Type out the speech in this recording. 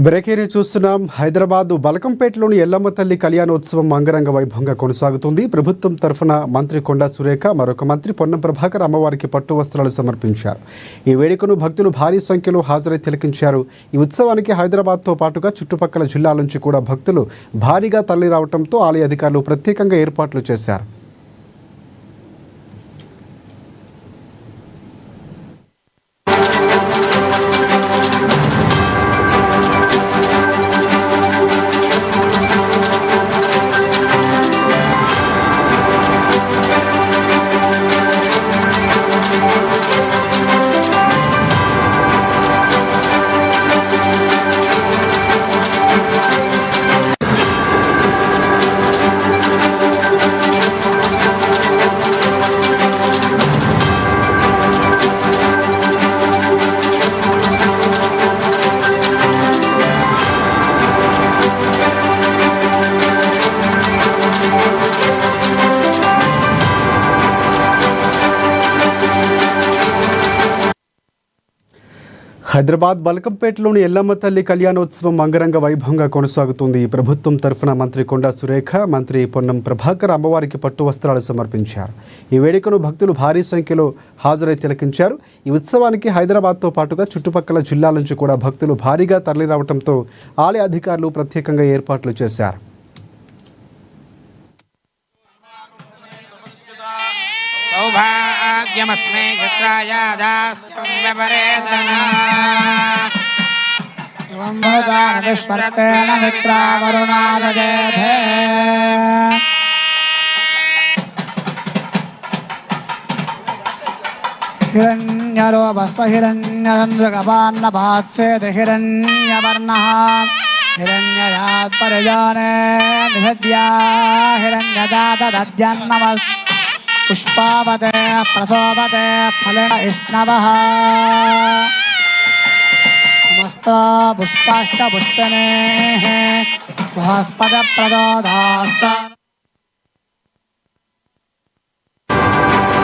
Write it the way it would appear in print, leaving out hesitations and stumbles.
బ్రేకేని చూస్తున్నాం. హైదరాబాద్ బలకంపేటలోని ఎల్లమ్మ తల్లి కళ్యాణోత్సవం అంగరంగ వైభవంగా కొనసాగుతుంది. ప్రభుత్వం తరఫున మంత్రి కొండా సురేఖ, మరొక మంత్రి పొన్నం ప్రభాకర్ అమ్మవారికి పట్టు వస్త్రాలు సమర్పించారు. ఈ వేడుకను భక్తులు భారీ సంఖ్యలో హాజరై తిలకించారు. ఈ ఉత్సవానికి హైదరాబాద్తో పాటుగా చుట్టుపక్కల జిల్లాల నుంచి కూడా భక్తులు భారీగా తరలి రావడంతో ఆలయ అధికారులు ప్రత్యేకంగా ఏర్పాట్లు చేశారు. హైదరాబాద్ బలకంపేటలోని ఎల్లమ్మ తల్లి కళ్యాణోత్సవం అంగరంగ వైభవంగా కొనసాగుతుంది. ప్రభుత్వం తరఫున మంత్రి కొండా సురేఖ, మంత్రి పొన్నం ప్రభాకర్ అమ్మవారికి పట్టు వస్త్రాలు సమర్పించారు. ఈ వేడుకను భక్తులు భారీ సంఖ్యలో హాజరై తిలకించారు. ఈ ఉత్సవానికి హైదరాబాద్తో పాటుగా చుట్టుపక్కల జిల్లాల నుంచి కూడా భక్తులు భారీగా తరలిరావడంతో ఆలయ అధికారులు ప్రత్యేకంగా ఏర్పాట్లు చేశారు. సౌభాగ్యమస్మే చిత్రాయాదాస్యవరేదనా వందదానవిష్పరతేన మిత్రావరుణాదజేధే హిరణ్యరోపస్వ హిరణ్యచంద్రగపాన్నపాత్సేద హిరణ్యవర్ణః హిరణ్యయాత్ పరిజానే నిషద్యా హిరణ్యదాతదద్యన్నమస్ पुष्पावते प्रसोवते फलेन इष्णवः समस्त पुष्पाष्टपुष्पनेः बृहस्पतिप्रचोदयात्